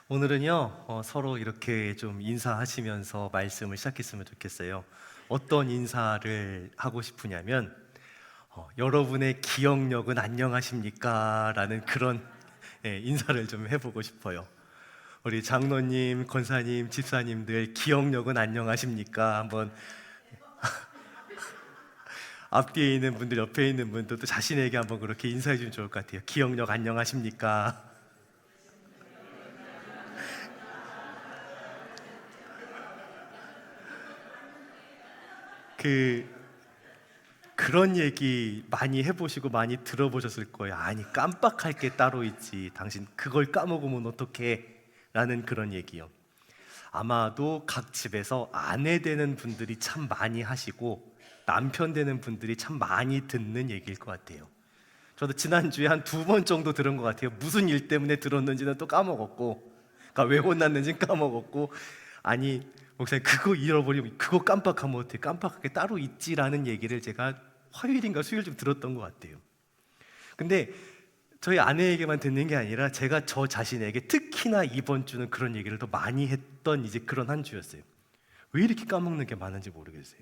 오늘은요, 서로 이렇게 좀 인사하시면서 말씀을 시작했으면 좋겠어요. 어떤 인사를 하고 싶으냐면, 여러분의 기억력은 안녕하십니까? 라는 그런 인사를 좀 해보고 싶어요. 우리 장로님, 권사님, 집사님들 기억력은 안녕하십니까? 한번 앞뒤에 있는 분들, 옆에 있는 분들도 자신에게 한번 그렇게 인사해 주면 좋을 것 같아요. 기억력 안녕하십니까? 그 그런 얘기 많이 해보시고 많이 들어보셨을 거예요. 아니, 깜빡할 게 따로 있지. 당신 그걸 까먹으면 어떡해? 라는 그런 얘기요. 아마도 각 집에서 아내 되는 분들이 참 많이 하시고 남편 되는 분들이 참 많이 듣는 얘기일 것 같아요. 저도 지난주에 한 두 번 정도 들은 것 같아요. 무슨 일 때문에 들었는지는 또 까먹었고, 그러니까 왜 혼났는지는 까먹었고, 아니, 목사님 그거 잃어버리면 그거 깜빡하면 어떻게 깜빡할 게 따로 있지라는 얘기를 제가 화요일인가 수요일 좀 들었던 것 같아요. 근데 저희 아내에게만 듣는 게 아니라 제가 저 자신에게 특히나 이번 주는 그런 얘기를 더 많이 했던 이제 그런 한 주였어요. 왜 이렇게 까먹는 게 많은지 모르겠어요.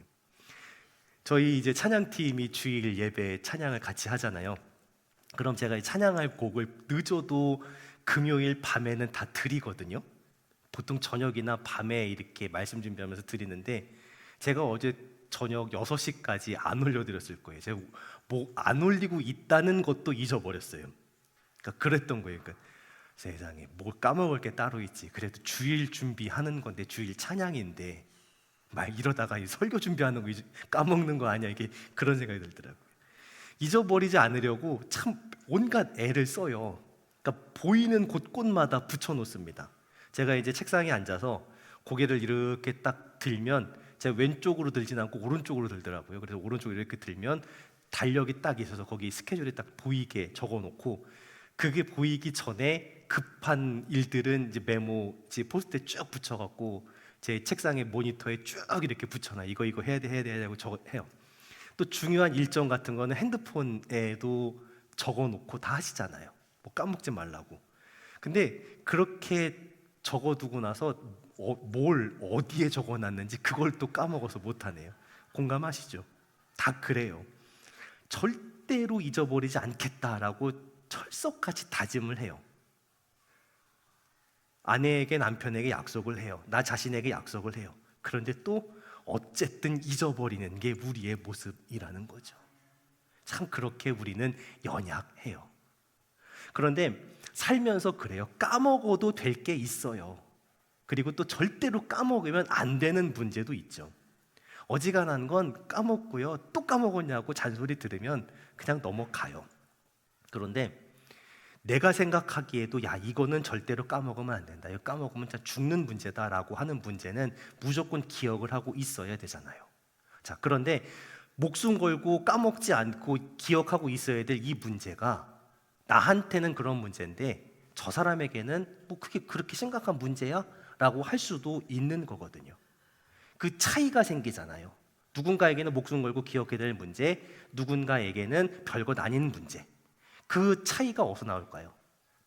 저희 이제 찬양팀이 주일 예배 찬양을 같이 하잖아요. 그럼 제가 이 찬양할 곡을 늦어도 금요일 밤에는 다 드리거든요. 보통 저녁이나 밤에 이렇게 말씀 준비하면서 드리는데 제가 어제 저녁 6시까지 안 올려드렸을 거예요. 제가 뭐 안 올리고 있다는 것도 잊어버렸어요. 그러니까 그랬던 거예요. 그러니까 세상에 뭘 까먹을 게 따로 있지. 그래도 주일 준비하는 건데 주일 찬양인데 막 이러다가 이 설교 준비하는 거 까먹는 거 아니야. 이게 그런 생각이 들더라고요. 잊어버리지 않으려고 참 온갖 애를 써요. 그러니까 보이는 곳곳마다 붙여놓습니다. 제가 이제 책상에 앉아서 고개를 이렇게 딱 들면 제가 왼쪽으로 들진 않고 오른쪽으로 들더라고요. 그래서 오른쪽으로 이렇게 들면 달력이 딱 있어서 거기 스케줄이 딱 보이게 적어놓고 그게 보이기 전에 급한 일들은 이제 메모지 포스트에 쭉 붙여갖고 제 책상에 모니터에 쭉 이렇게 붙여놔. 이거 해야 돼 하고 적어 해요. 또 중요한 일정 같은 거는 핸드폰에도 적어놓고 다 하시잖아요. 뭐 까먹지 말라고. 근데 그렇게 적어두고 나서 뭘 어디에 적어놨는지 그걸 또 까먹어서 못하네요. 공감하시죠? 다 그래요. 절대로 잊어버리지 않겠다라고 철석같이 다짐을 해요. 아내에게 남편에게 약속을 해요. 나 자신에게 약속을 해요. 그런데 또 어쨌든 잊어버리는 게 우리의 모습이라는 거죠. 참 그렇게 우리는 연약해요. 그런데 살면서 그래요. 까먹어도 될 게 있어요. 그리고 또 절대로 까먹으면 안 되는 문제도 있죠. 어지간한 건 까먹고요. 또 까먹었냐고 잔소리 들으면 그냥 넘어가요. 그런데 내가 생각하기에도 야 이거는 절대로 까먹으면 안 된다. 이거 까먹으면 진짜 죽는 문제다라고 하는 문제는 무조건 기억을 하고 있어야 되잖아요. 자, 그런데 목숨 걸고 까먹지 않고 기억하고 있어야 될 이 문제가 나한테는 그런 문제인데 저 사람에게는 뭐 그게 그렇게 심각한 문제야? 라고 할 수도 있는 거거든요. 그 차이가 생기잖아요. 누군가에게는 목숨 걸고 기억해야 될 문제, 누군가에게는 별것 아닌 문제. 그 차이가 어디서 나올까요?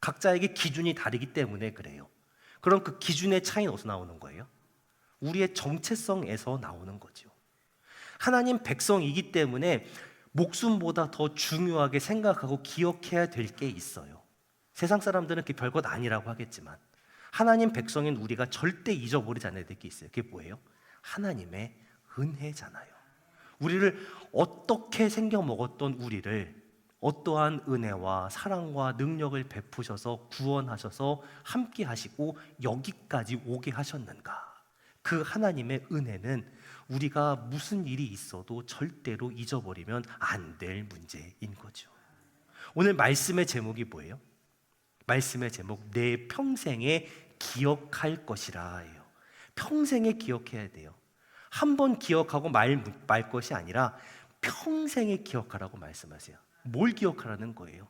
각자에게 기준이 다르기 때문에 그래요. 그럼 그 기준의 차이는 어디서 나오는 거예요? 우리의 정체성에서 나오는 거죠. 하나님 백성이기 때문에 목숨보다 더 중요하게 생각하고 기억해야 될 게 있어요. 세상 사람들은 그게 별것 아니라고 하겠지만 하나님 백성인 우리가 절대 잊어버리지 않아야 될 게 있어요. 그게 뭐예요? 하나님의 은혜잖아요. 우리를 어떻게 생겨 먹었던 우리를 어떠한 은혜와 사랑과 능력을 베푸셔서 구원하셔서 함께 하시고 여기까지 오게 하셨는가? 그 하나님의 은혜는 우리가 무슨 일이 있어도 절대로 잊어버리면 안 될 문제인 거죠. 오늘 말씀의 제목이 뭐예요? 말씀의 제목 내 평생에 기억할 것이라예요. 평생에 기억해야 돼요. 한 번 기억하고 말 것이 아니라 평생에 기억하라고 말씀하세요. 뭘 기억하라는 거예요?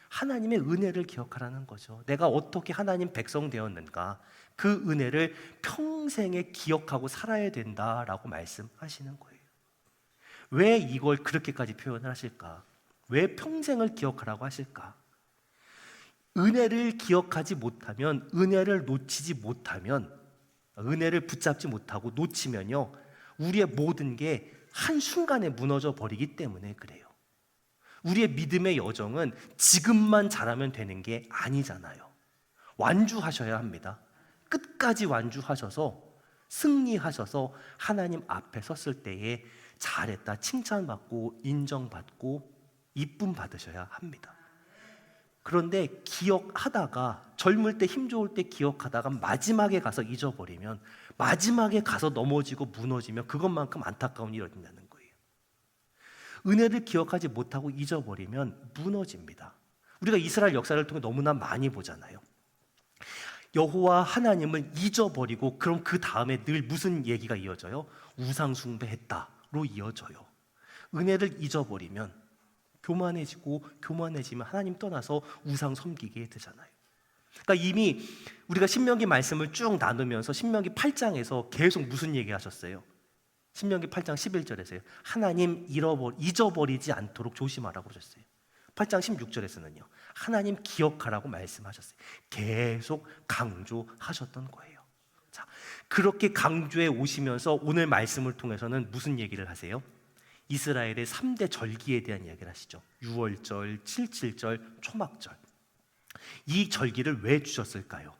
하나님의 은혜를 기억하라는 거죠. 내가 어떻게 하나님 백성 되었는가? 그 은혜를 평생에 기억하고 살아야 된다라고 말씀하시는 거예요. 왜 이걸 그렇게까지 표현을 하실까? 왜 평생을 기억하라고 하실까? 은혜를 기억하지 못하면, 은혜를 놓치지 못하면, 은혜를 붙잡지 못하고 놓치면요, 우리의 모든 게 한순간에 무너져 버리기 때문에 그래요. 우리의 믿음의 여정은 지금만 잘하면 되는 게 아니잖아요. 완주하셔야 합니다. 끝까지 완주하셔서 승리하셔서 하나님 앞에 섰을 때에 잘했다 칭찬받고 인정받고 이쁨 받으셔야 합니다. 그런데 기억하다가, 젊을 때 힘 좋을 때 기억하다가 마지막에 가서 잊어버리면, 마지막에 가서 넘어지고 무너지면 그것만큼 안타까운 일이 어딨냐는 거예요. 은혜를 기억하지 못하고 잊어버리면 무너집니다. 우리가 이스라엘 역사를 통해 너무나 많이 보잖아요. 여호와 하나님을 잊어버리고, 그럼 그 다음에 늘 무슨 얘기가 이어져요? 우상 숭배했다로 이어져요. 은혜를 잊어버리면 교만해지면 하나님 떠나서 우상 섬기게 되잖아요. 그러니까 이미 우리가 신명기 말씀을 쭉 나누면서 신명기 8장에서 계속 무슨 얘기 하셨어요? 신명기 8장 11절에서요. 하나님 잊어버리지 않도록 조심하라고 하셨어요. 8장 16절에서는요. 하나님 기억하라고 말씀하셨어요. 계속 강조하셨던 거예요. 자, 그렇게 강조해 오시면서 오늘 말씀을 통해서는 무슨 얘기를 하세요? 이스라엘의 3대 절기에 대한 이야기를 하시죠. 유월절, 칠칠절, 초막절. 이 절기를 왜 주셨을까요?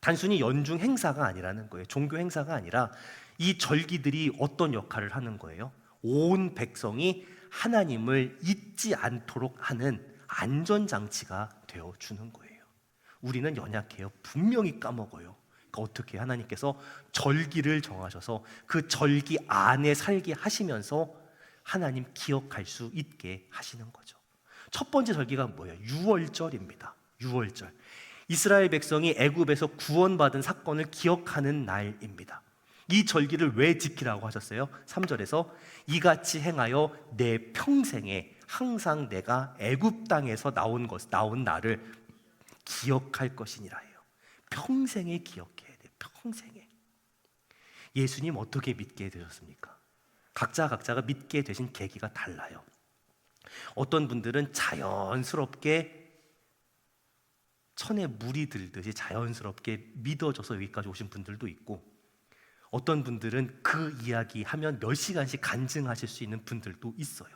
단순히 연중 행사가 아니라는 거예요. 종교 행사가 아니라 이 절기들이 어떤 역할을 하는 거예요? 온 백성이 하나님을 잊지 않도록 하는 안전장치가 되어주는 거예요. 우리는 연약해요. 분명히 까먹어요. 그러니까 어떻게 하나님께서 절기를 정하셔서 그 절기 안에 살게 하시면서 하나님 기억할 수 있게 하시는 거죠. 첫 번째 절기가 뭐예요? 유월절입니다. 유월절. 이스라엘 백성이 애굽에서 구원받은 사건을 기억하는 날입니다. 이 절기를 왜 지키라고 하셨어요? 3절에서 이같이 행하여 내 평생에 항상 내가 애굽 땅에서 나온 나를 기억할 것이니라예요. 평생에 기억해야 돼요. 평생에. 예수님 어떻게 믿게 되셨습니까? 각자가 믿게 되신 계기가 달라요. 어떤 분들은 자연스럽게 천에 물이 들듯이 자연스럽게 믿어져서 여기까지 오신 분들도 있고, 어떤 분들은 그 이야기 하면 몇 시간씩 간증하실 수 있는 분들도 있어요.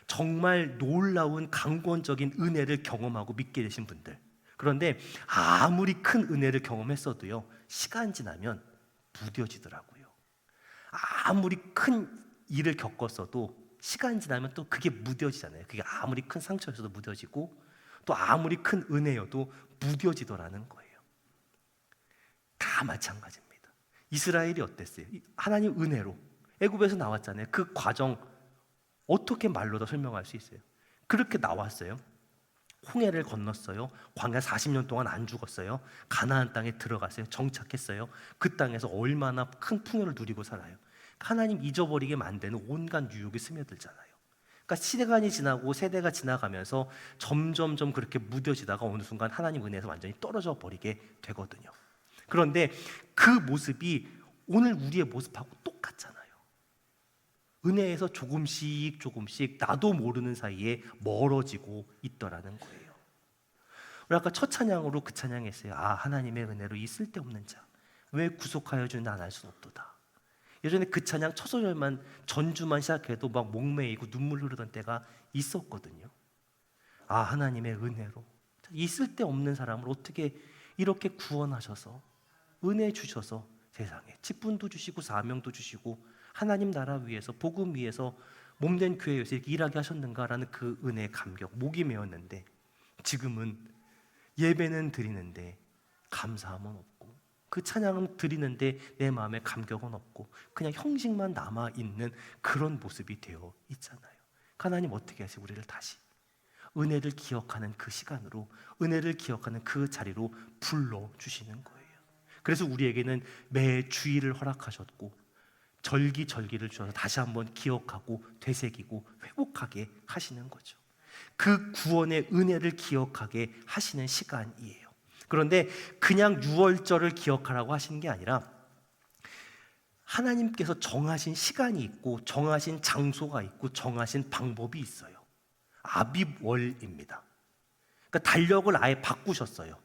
정말 놀라운 강권적인 은혜를 경험하고 믿게 되신 분들. 그런데 아무리 큰 은혜를 경험했어도요, 시간 지나면 무뎌지더라고요. 아무리 큰 일을 겪었어도 시간 지나면 또 그게 무뎌지잖아요. 그게 아무리 큰 상처였어도 무뎌지고, 또 아무리 큰 은혜여도 무뎌지더라는 거예요. 다 마찬가지입니다. 이스라엘이 어땠어요? 하나님 은혜로 애굽에서 나왔잖아요. 그 과정 어떻게 말로 더 설명할 수 있어요? 그렇게 나왔어요. 홍해를 건넜어요. 광야 40년 동안 안 죽었어요. 가나안 땅에 들어갔어요. 정착했어요. 그 땅에서 얼마나 큰 풍요를 누리고 살아요. 하나님 잊어버리게 만드는 온갖 유혹이 스며들잖아요. 그러니까 시간이 지나고 세대가 지나가면서 점점점 그렇게 무뎌지다가 어느 순간 하나님 은혜에서 완전히 떨어져 버리게 되거든요. 그런데 그 모습이 오늘 우리의 모습하고 똑같잖아요. 은혜에서 조금씩 나도 모르는 사이에 멀어지고 있더라는 거예요. 우리 아까 첫 찬양으로 그 찬양했어요. 아, 하나님의 은혜로 이 쓸데없는 자 왜 구속하여 주는 안 할 수 없도다. 예전에 그 찬양 첫 소절만 전주만 시작해도 막 목매이고 눈물 흐르던 때가 있었거든요. 아, 하나님의 은혜로 이 쓸데없는 사람을 어떻게 이렇게 구원하셔서 은혜 주셔서 세상에 직분도 주시고 사명도 주시고 하나님 나라 위해서 복음 위해서 몸된 교회에서 이렇게 일하게 하셨는가라는 그 은혜의 감격, 목이 메었는데, 지금은 예배는 드리는데 감사함은 없고, 그 찬양은 드리는데 내 마음에 감격은 없고, 그냥 형식만 남아있는 그런 모습이 되어 있잖아요. 하나님 어떻게 하세요? 우리를 다시 은혜를 기억하는 그 시간으로, 은혜를 기억하는 그 자리로 불러주시는 거예요. 그래서 우리에게는 매 주일을 허락하셨고, 절기를 주셔서 다시 한번 기억하고 되새기고 회복하게 하시는 거죠. 그 구원의 은혜를 기억하게 하시는 시간이에요. 그런데 그냥 유월절을 기억하라고 하시는 게 아니라 하나님께서 정하신 시간이 있고 정하신 장소가 있고 정하신 방법이 있어요. 아빕월입니다. 그러니까 달력을 아예 바꾸셨어요.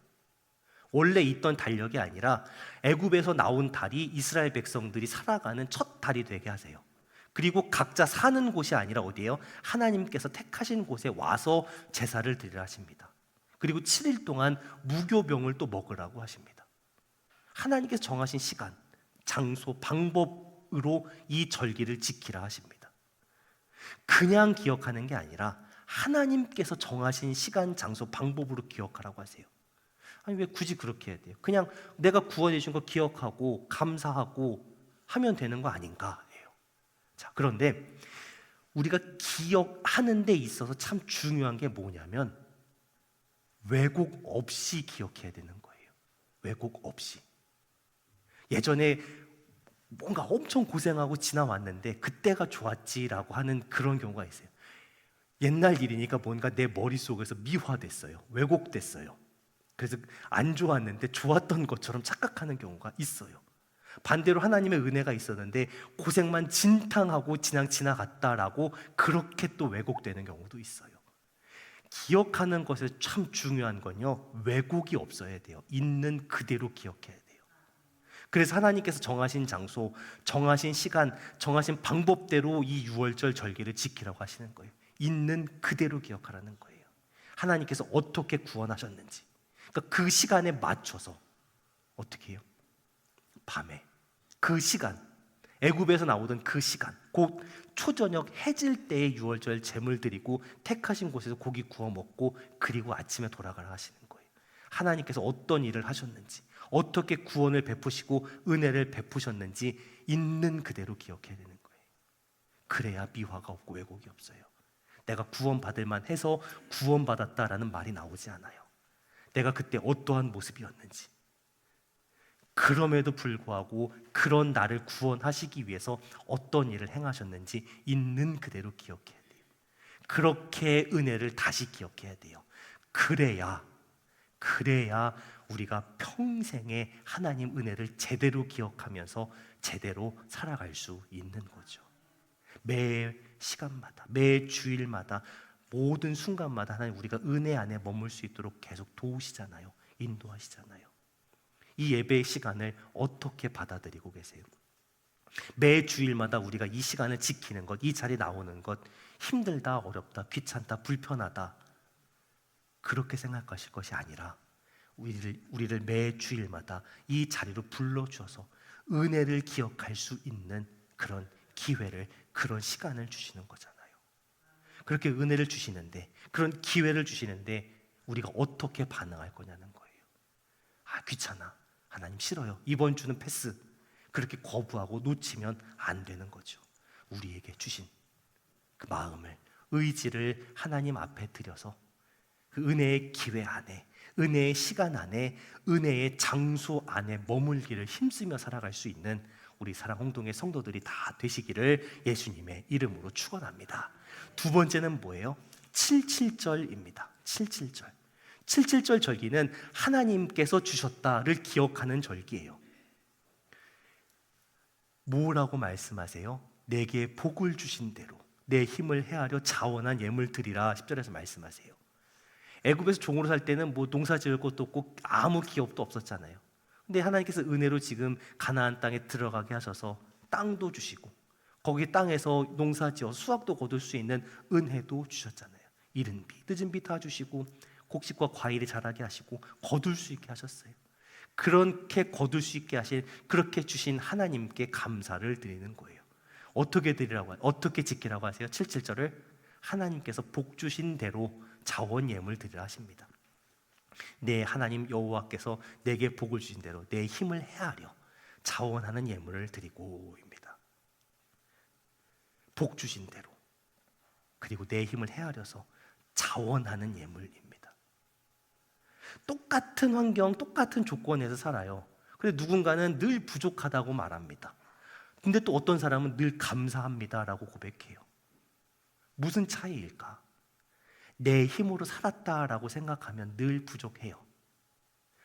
원래 있던 달력이 아니라 애굽에서 나온 달이 이스라엘 백성들이 살아가는 첫 달이 되게 하세요. 그리고 각자 사는 곳이 아니라 어디예요? 하나님께서 택하신 곳에 와서 제사를 드리라 하십니다. 그리고 7일 동안 무교병을 또 먹으라고 하십니다. 하나님께서 정하신 시간, 장소, 방법으로 이 절기를 지키라 하십니다. 그냥 기억하는 게 아니라 하나님께서 정하신 시간, 장소, 방법으로 기억하라고 하세요. 아니 왜 굳이 그렇게 해야 돼요? 그냥 내가 구원해 주신 거 기억하고 감사하고 하면 되는 거 아닌가 해요. 자, 그런데 우리가 기억하는 데 있어서 참 중요한 게 뭐냐면 왜곡 없이 기억해야 되는 거예요. 왜곡 없이. 예전에 뭔가 엄청 고생하고 지나왔는데 그때가 좋았지라고 하는 그런 경우가 있어요. 옛날 일이니까 뭔가 내 머릿속에서 미화됐어요. 왜곡됐어요. 그래서 안 좋았는데 좋았던 것처럼 착각하는 경우가 있어요. 반대로 하나님의 은혜가 있었는데 고생만 진탕하고 지나갔다라고 그렇게 또 왜곡되는 경우도 있어요. 기억하는 것에 참 중요한 건요, 왜곡이 없어야 돼요. 있는 그대로 기억해야 돼요. 그래서 하나님께서 정하신 장소, 정하신 시간, 정하신 방법대로 이 유월절 절기를 지키라고 하시는 거예요. 있는 그대로 기억하라는 거예요. 하나님께서 어떻게 구원하셨는지, 그러니까 그 시간에 맞춰서 어떻게 해요? 밤에 그 시간, 애굽에서 나오던 그 시간, 곧 초저녁 해질 때에 유월절 제물 드리고 택하신 곳에서 고기 구워 먹고 그리고 아침에 돌아가라 하시는 거예요. 하나님께서 어떤 일을 하셨는지, 어떻게 구원을 베푸시고 은혜를 베푸셨는지 있는 그대로 기억해야 되는 거예요. 그래야 미화가 없고 왜곡이 없어요. 내가 구원받을 만해서 구원받았다라는 말이 나오지 않아요. 내가 그때 어떠한 모습이었는지, 그럼에도 불구하고 그런 나를 구원하시기 위해서 어떤 일을 행하셨는지 있는 그대로 기억해야 돼요. 그렇게 은혜를 다시 기억해야 돼요. 그래야 우리가 평생에 하나님 은혜를 제대로 기억하면서 제대로 살아갈 수 있는 거죠. 매 시간마다, 매 주일마다, 모든 순간마다 하나님 우리가 은혜 안에 머물 수 있도록 계속 도우시잖아요. 인도하시잖아요. 이 예배의 시간을 어떻게 받아들이고 계세요? 매 주일마다 우리가 이 시간을 지키는 것, 이 자리에 나오는 것 힘들다, 어렵다, 귀찮다, 불편하다 그렇게 생각하실 것이 아니라 우리를 매 주일마다 이 자리로 불러주어서 은혜를 기억할 수 있는 그런 기회를, 그런 시간을 주시는 거잖아요. 그렇게 은혜를 주시는데, 그런 기회를 주시는데 우리가 어떻게 반응할 거냐는 거예요. 아, 귀찮아, 하나님 싫어요, 이번 주는 패스, 그렇게 거부하고 놓치면 안 되는 거죠. 우리에게 주신 그 마음을, 의지를 하나님 앞에 드려서 그 은혜의 기회 안에, 은혜의 시간 안에, 은혜의 장소 안에 머물기를 힘쓰며 살아갈 수 있는 우리 사랑 홍동의 성도들이 다 되시기를 예수님의 이름으로 축원합니다. 두 번째는 뭐예요? 77절입니다. 77절. 77절 절기는 하나님께서 주셨다를 기억하는 절기예요. 뭐라고 말씀하세요? 내게 복을 주신 대로 내 힘을 헤아려 자원한 예물 드리라 10절에서 말씀하세요. 애굽에서 종으로 살 때는 뭐 농사 지을 것도 없고 아무 기업도 없었잖아요. 근데 하나님께서 은혜로 지금 가나안 땅에 들어가게 하셔서 땅도 주시고 거기 땅에서 농사 지어 수확도 거둘 수 있는 은혜도 주셨잖아요. 이른 비, 늦은 비 다 주시고 곡식과 과일이 자라게 하시고 거둘 수 있게 하셨어요. 그렇게 거둘 수 있게 하신, 그렇게 주신 하나님께 감사를 드리는 거예요. 어떻게 드리라고, 어떻게 지키라고 하세요? 77절을 하나님께서 복 주신 대로 자원 예물 드리라 하십니다. 내 하나님 여호와께서 내게 복을 주신 대로 내 힘을 헤아려 자원하는 예물을 드리고입니다. 복 주신 대로, 그리고 내 힘을 헤아려서 자원하는 예물입니다. 똑같은 환경, 똑같은 조건에서 살아요. 근데 누군가는 늘 부족하다고 말합니다. 근데 또 어떤 사람은 늘 감사합니다라고 고백해요. 무슨 차이일까? 내 힘으로 살았다라고 생각하면 늘 부족해요.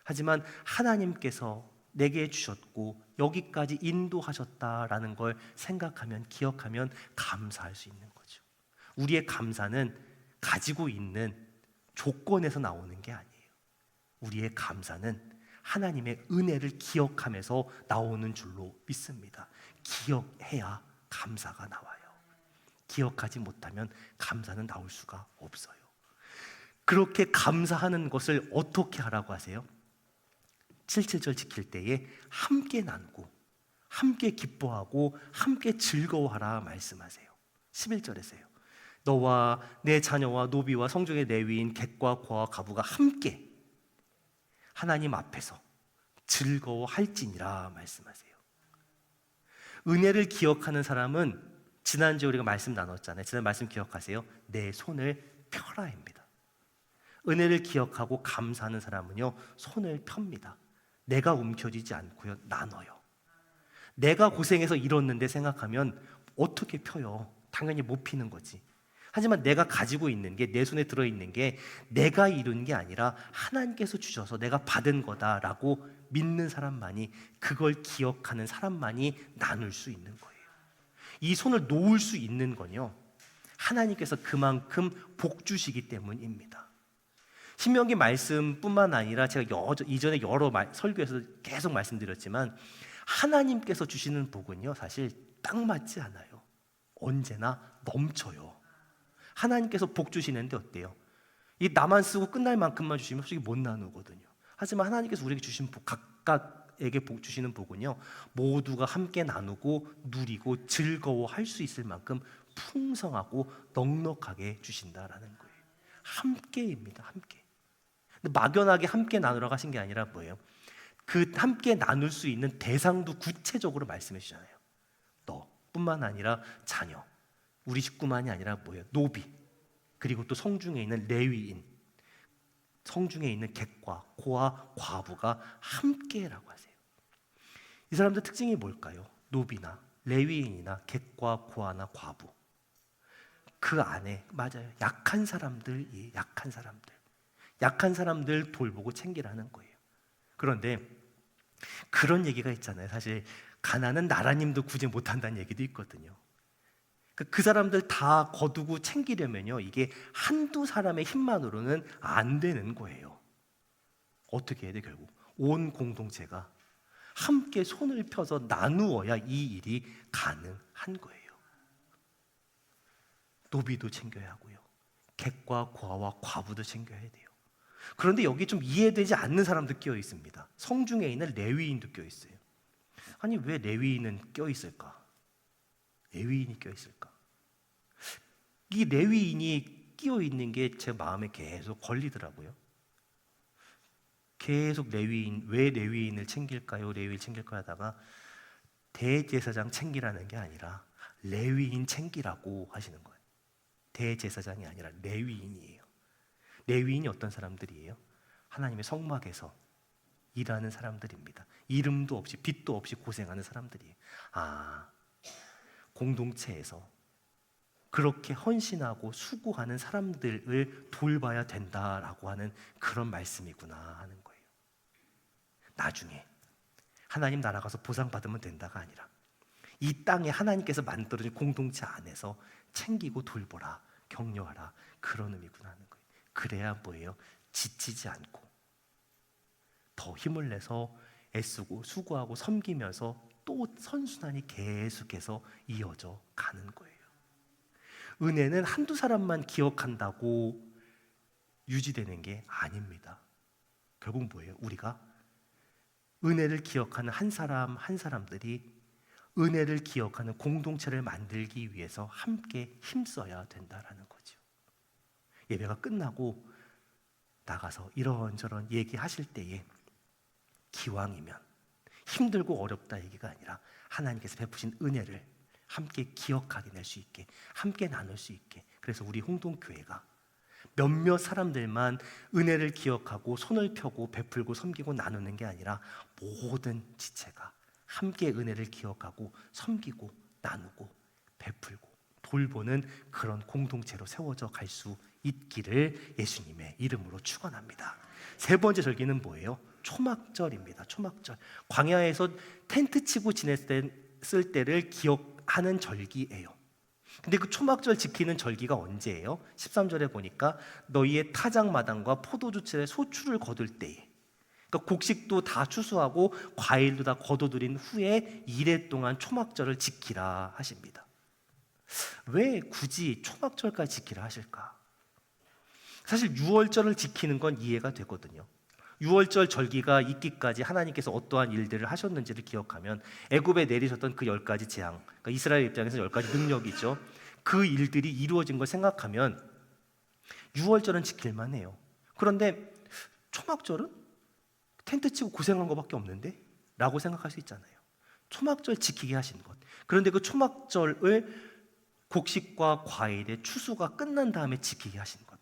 하지만 하나님께서 내게 주셨고 여기까지 인도하셨다라는 걸 생각하면, 기억하면 감사할 수 있는 거죠. 우리의 감사는 가지고 있는 조건에서 나오는 게 아니에요. 우리의 감사는 하나님의 은혜를 기억하면서 나오는 줄로 믿습니다. 기억해야 감사가 나와요. 기억하지 못하면 감사는 나올 수가 없어요. 그렇게 감사하는 것을 어떻게 하라고 하세요? 77절 지킬 때에 함께 나누고 함께 기뻐하고 함께 즐거워하라 말씀하세요. 11절에서요. 너와 내 자녀와 노비와 성중의 레위인 객과 고와 가부가 함께 하나님 앞에서 즐거워할지니라 말씀하세요. 은혜를 기억하는 사람은 지난주에 우리가 말씀 나눴잖아요. 지난 말씀 기억하세요? 내 손을 펴라입니다. 은혜를 기억하고 감사하는 사람은요, 손을 펴니다. 내가 움켜쥐지 않고요, 나눠요. 내가 고생해서 이뤘는데 생각하면 어떻게 펴요? 당연히 못 피는 거지. 하지만 내가 가지고 있는 게, 내 손에 들어있는 게 내가 이룬 게 아니라 하나님께서 주셔서 내가 받은 거다라고 믿는 사람만이, 그걸 기억하는 사람만이 나눌 수 있는 거예요. 이 손을 놓을 수 있는 건요, 하나님께서 그만큼 복 주시기 때문입니다. 신명기 말씀뿐만 아니라 제가 이전에 여러 설교에서 계속 말씀드렸지만, 하나님께서 주시는 복은요, 사실 딱 맞지 않아요. 언제나 넘쳐요. 하나님께서 복 주시는데 어때요? 이 나만 쓰고 끝날 만큼만 주시면 솔직히 못 나누거든요. 하지만 하나님께서 우리에게 주신 복, 각각에게 복 주시는 복은요, 모두가 함께 나누고 누리고 즐거워할 수 있을 만큼 풍성하고 넉넉하게 주신다라는 거예요. 함께입니다. 함께. 근데 막연하게 함께 나누라고 하신 게 아니라 뭐예요? 그 함께 나눌 수 있는 대상도 구체적으로 말씀해 주잖아요. 너뿐만 아니라 자녀, 우리 식구만이 아니라 뭐예요? 노비, 그리고 또 성중에 있는 레위인, 성중에 있는 객과 고와 과부가 함께라고 하세요. 이 사람들 특징이 뭘까요? 노비나 레위인이나 객과 고아나 과부, 그 안에 맞아요, 약한 사람들, 약한 사람들 돌보고 챙기라는 거예요. 그런데 그런 얘기가 있잖아요. 사실 가난은 나라님도 구제 못한다는 얘기도 있거든요. 그 사람들 다 거두고 챙기려면요, 이게 한두 사람의 힘만으로는 안 되는 거예요. 어떻게 해야 돼? 결국 온 공동체가 함께 손을 펴서 나누어야 이 일이 가능한 거예요. 노비도 챙겨야 하고요, 객과 고아와 과부도 챙겨야 돼요. 그런데 여기 좀 이해되지 않는 사람도 끼어 있습니다. 성중에 있는 레위인도 끼어 있어요. 아니, 왜 레위인은 끼어 있을까? 레위인이 끼어 있을까? 이 레위인이 끼어 있는 게 제 마음에 계속 걸리더라고요. 계속 레위인, 왜 레위인을 챙길까요? 레위인 챙길까 하다가 대제사장 챙기라는 게 아니라 레위인 챙기라고 하시는 거예요. 대제사장이 아니라 레위인이에요. 레위인이 어떤 사람들이에요? 하나님의 성막에서 일하는 사람들입니다. 이름도 없이 빚도 없이 고생하는 사람들이에요. 공동체에서 그렇게 헌신하고 수고하는 사람들을 돌봐야 된다라고 하는 그런 말씀이구나 하는 거예요. 나중에 하나님 나라 가서 보상받으면 된다가 아니라 이 땅에 하나님께서 만들어진 공동체 안에서 챙기고 돌보라, 격려하라, 그런 의미구나 하는 거예요. 그래야 뭐예요? 지치지 않고 더 힘을 내서 애쓰고 수고하고 섬기면서 또 선순환이 계속해서 이어져 가는 거예요. 은혜는 한두 사람만 기억한다고 유지되는 게 아닙니다. 결국 뭐예요? 우리가 은혜를 기억하는 한 사람 한 사람들이 은혜를 기억하는 공동체를 만들기 위해서 함께 힘써야 된다라는 거죠. 예배가 끝나고 나가서 이런저런 얘기하실 때에 기왕이면 힘들고 어렵다 얘기가 아니라 하나님께서 베푸신 은혜를 함께 기억하게 될 수 있게, 함께 나눌 수 있게. 그래서 우리 홍동교회가 몇몇 사람들만 은혜를 기억하고 손을 펴고 베풀고 섬기고 나누는 게 아니라 모든 지체가 함께 은혜를 기억하고 섬기고 나누고 베풀고 돌보는 그런 공동체로 세워져 갈 수 있기를 예수님의 이름으로 축원합니다. 세 번째 절기는 뭐예요? 초막절입니다. 초막절. 광야에서 텐트 치고 지냈을 때를 기억하는 절기예요. 근데 그 초막절 지키는 절기가 언제예요? 13절에 보니까 너희의 타작마당과 포도주철에 소출을 거둘 때에, 그러니까 곡식도 다 추수하고 과일도 다 거둬들인 후에 이래 동안 초막절을 지키라 하십니다. 왜 굳이 초막절까지 지키라 하실까? 사실 유월절을 지키는 건 이해가 되거든요. 유월절 절기가 있기까지 하나님께서 어떠한 일들을 하셨는지를 기억하면 애굽에 내리셨던 그 10가지 재앙, 그러니까 이스라엘 입장에서 10가지 능력이죠. 그 일들이 이루어진 걸 생각하면 유월절은 지킬만 해요. 그런데 초막절은 텐트 치고 고생한 것밖에 없는데? 라고 생각할 수 있잖아요. 초막절 지키게 하신 것. 그런데 그 초막절을 곡식과 과일의 추수가 끝난 다음에 지키게 하신 것.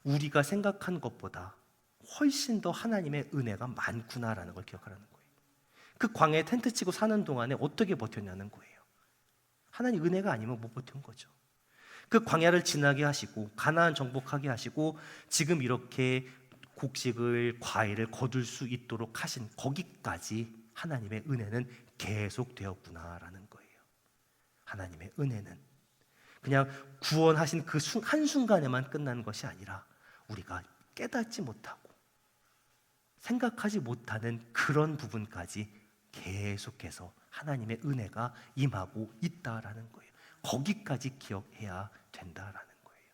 우리가 생각한 것보다 훨씬 더 하나님의 은혜가 많구나라는 걸 기억하라는 거예요. 그 광야에 텐트 치고 사는 동안에 어떻게 버텼냐는 거예요. 하나님 은혜가 아니면 못 버틴 거죠. 그 광야를 지나게 하시고 가나안 정복하게 하시고 지금 이렇게 곡식을 과일을 거둘 수 있도록 하신 거기까지 하나님의 은혜는 계속되었구나라는 거예요. 하나님의 은혜는 그냥 구원하신 그 한순간에만 끝나는 것이 아니라 우리가 깨닫지 못하고 생각하지 못하는 그런 부분까지 계속해서 하나님의 은혜가 임하고 있다라는 거예요. 거기까지 기억해야 된다라는 거예요.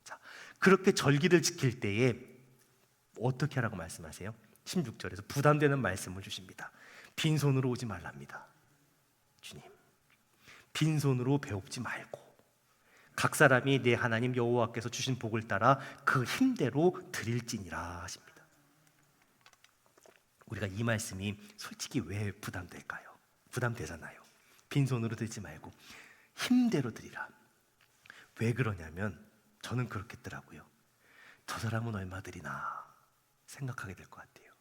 자, 그렇게 절기를 지킬 때에 어떻게 하라고 말씀하세요? 16절에서 부담되는 말씀을 주십니다. 빈손으로 오지 말랍니다. 주님, 빈손으로 배웁지 말고 각 사람이 내 하나님 여호와께서 주신 복을 따라 그 힘대로 드릴지니라 하십니다. 우리가 이 말씀이 솔직히 왜 부담될까요? 부담되잖아요. 빈손으로 드리지 말고 힘대로 드리라. 왜 그러냐면 저는 그렇겠더라고요. 저 사람은 얼마 드리나 생각하게 될 것 같아요.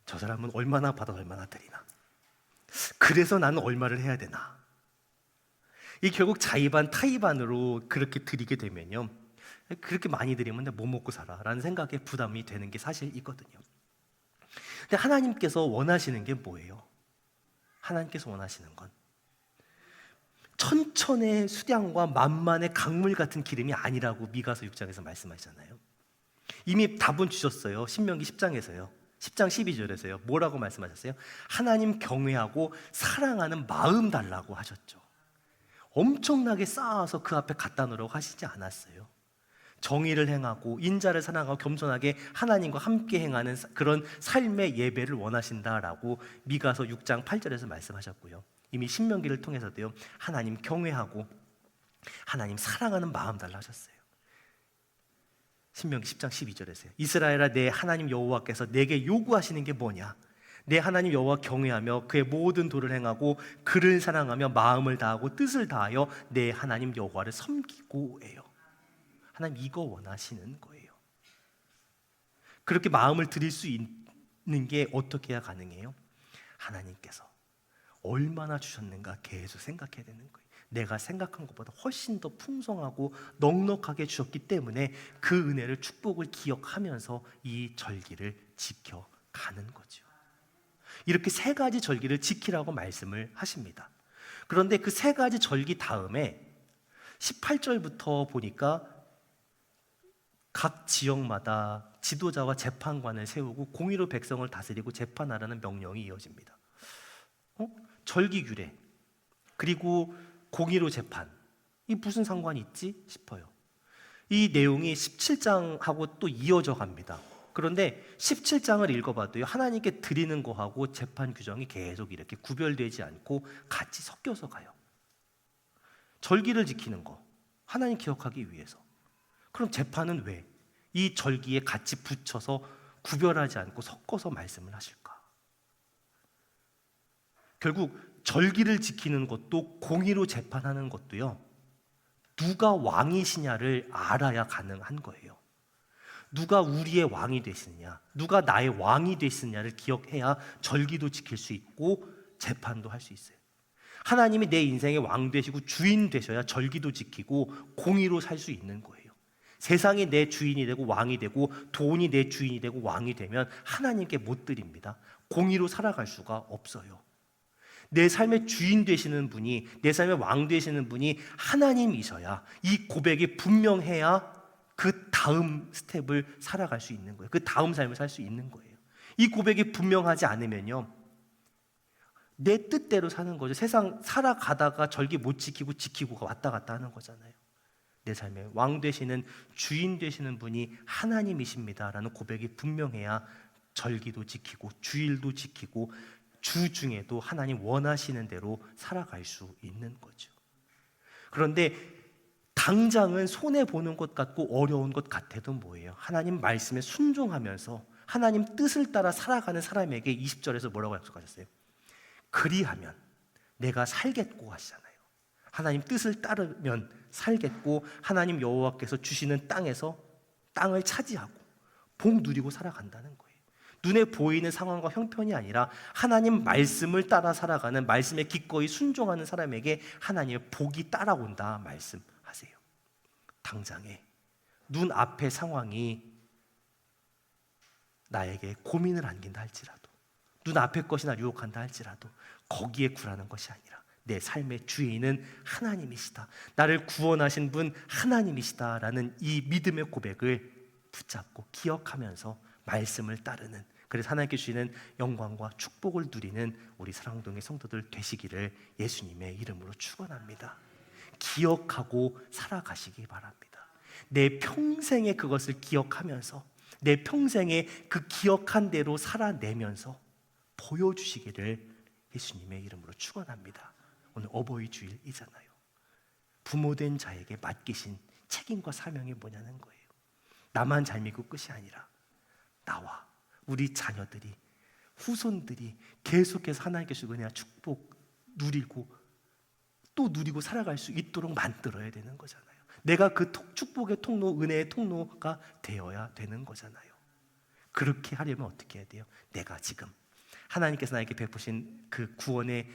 저 사람은 얼마나 받아 얼마나 드리나. 그래서 나는 얼마를 해야 되나. 이 결국 자의반 타의반으로 그렇게 드리게 되면요, 그렇게 많이 드리면 못 먹고 살아라는 생각에 부담이 되는 게 사실이거든요. 근데 하나님께서 원하시는 게 뭐예요? 하나님께서 원하시는 건 천천의 수량과 만만의 강물 같은 기름이 아니라고 미가서 6장에서 말씀하시잖아요. 이미 답은 주셨어요. 신명기 10장에서요. 10장 12절에서요. 뭐라고 말씀하셨어요? 하나님 경외하고 사랑하는 마음 달라고 하셨죠. 엄청나게 쌓아서 그 앞에 갖다 놓으라고 하시지 않았어요. 정의를 행하고 인자를 사랑하고 겸손하게 하나님과 함께 행하는 그런 삶의 예배를 원하신다라고 미가서 6장 8절에서 말씀하셨고요. 이미 신명기를 통해서도요, 하나님 경외하고 하나님 사랑하는 마음 달라 하셨어요. 신명기 10장 12절에서요. 이스라엘아, 내 하나님 여호와께서 내게 요구하시는 게 뭐냐? 내 하나님 여호와 경외하며 그의 모든 도를 행하고 그를 사랑하며 마음을 다하고 뜻을 다하여 내 하나님 여호와를 섬기고 해요. 하나님 이거 원하시는 거예요. 그렇게 마음을 드릴 수 있는 게 어떻게 해야 가능해요? 하나님께서 얼마나 주셨는가 계속 생각해야 되는 거예요. 내가 생각한 것보다 훨씬 더 풍성하고 넉넉하게 주셨기 때문에 그 은혜를, 축복을 기억하면서 이 절기를 지켜가는 거죠. 이렇게 3가지 절기를 지키라고 말씀을 하십니다. 그런데 그 3가지 절기 다음에 18절부터 보니까 각 지역마다 지도자와 재판관을 세우고 공의로 백성을 다스리고 재판하라는 명령이 이어집니다. 절기 규례 그리고 공의로 재판, 이 무슨 상관이 있지 싶어요. 이 내용이 17장하고 또 이어져 갑니다. 그런데 17장을 읽어봐도요, 하나님께 드리는 거하고 재판 규정이 계속 이렇게 구별되지 않고 같이 섞여서 가요. 절기를 지키는 거, 하나님 기억하기 위해서. 그럼 재판은 왜 이 절기에 같이 붙여서 구별하지 않고 섞어서 말씀을 하실까? 결국 절기를 지키는 것도 공의로 재판하는 것도요, 누가 왕이시냐를 알아야 가능한 거예요. 누가 우리의 왕이 되시느냐, 누가 나의 왕이 되시느냐를 기억해야 절기도 지킬 수 있고 재판도 할 수 있어요. 하나님이 내 인생의 왕 되시고 주인 되셔야 절기도 지키고 공의로 살 수 있는 거예요. 세상이 내 주인이 되고 왕이 되고 돈이 내 주인이 되고 왕이 되면 하나님께 못 드립니다. 공의로 살아갈 수가 없어요. 내 삶의 주인 되시는 분이, 내 삶의 왕 되시는 분이 하나님이셔야 이 고백이 분명해야 그 다음 스텝을 살아갈 수 있는 거예요. 그 다음 삶을 살 수 있는 거예요. 이 고백이 분명하지 않으면요, 내 뜻대로 사는 거죠. 세상 살아가다가 절기 못 지키고가 왔다 갔다 하는 거잖아요. 내 삶의 왕 되시는, 주인 되시는 분이 하나님이십니다라는 고백이 분명해야 절기도 지키고 주일도 지키고 주 중에도 하나님 원하시는 대로 살아갈 수 있는 거죠. 그런데 당장은 손해보는 것 같고 어려운 것 같아도 뭐예요? 하나님 말씀에 순종하면서 하나님 뜻을 따라 살아가는 사람에게 20절에서 뭐라고 약속하셨어요? 그리하면 내가 살겠고 하시잖아요. 하나님 뜻을 따르면 살겠고 하나님 여호와께서 주시는 땅에서 땅을 차지하고 복 누리고 살아간다는 거예요. 눈에 보이는 상황과 형편이 아니라 하나님 말씀을 따라 살아가는, 말씀에 기꺼이 순종하는 사람에게 하나님의 복이 따라온다 말씀하세요. 당장에 눈앞의 상황이 나에게 고민을 안긴다 할지라도, 눈앞의 것이 나 유혹한다 할지라도 거기에 굴하는 것이 아니라 내 삶의 주인은 하나님이시다, 나를 구원하신 분 하나님이시다라는 이 믿음의 고백을 붙잡고 기억하면서 말씀을 따르는, 그래서 하나님께 주시는 영광과 축복을 누리는 우리 사랑동의 성도들 되시기를 예수님의 이름으로 축원합니다. 기억하고 살아가시기 바랍니다. 내 평생에 그것을 기억하면서 내 평생에 그 기억한 대로 살아내면서 보여주시기를 예수님의 이름으로 축원합니다. 오늘 어버이 주일이잖아요. 부모된 자에게 맡기신 책임과 사명이 뭐냐는 거예요. 나만 잘 믿고 끝이 아니라 나와 우리 자녀들이, 후손들이 계속해서 하나님께 주신 은혜와 축복 누리고 또 누리고 살아갈 수 있도록 만들어야 되는 거잖아요. 내가 그 축복의 통로, 은혜의 통로가 되어야 되는 거잖아요. 그렇게 하려면 어떻게 해야 돼요? 내가 지금 하나님께서 나에게 베푸신 그 구원의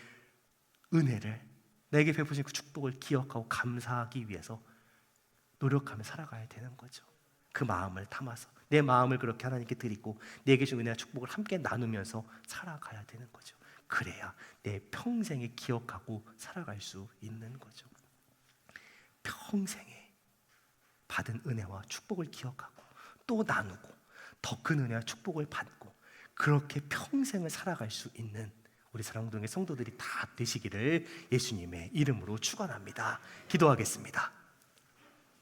은혜를, 내게 베푸신 그 축복을 기억하고 감사하기 위해서 노력하며 살아가야 되는 거죠. 그 마음을 담아서 내 마음을 그렇게 하나님께 드리고 내게 주신 은혜와 축복을 함께 나누면서 살아가야 되는 거죠. 그래야 내 평생에 기억하고 살아갈 수 있는 거죠. 평생에 받은 은혜와 축복을 기억하고 또 나누고 더 큰 은혜와 축복을 받고 그렇게 평생을 살아갈 수 있는 우리 사랑동의 성도들이 다 되시기를 예수님의 이름으로 축원합니다. 기도하겠습니다.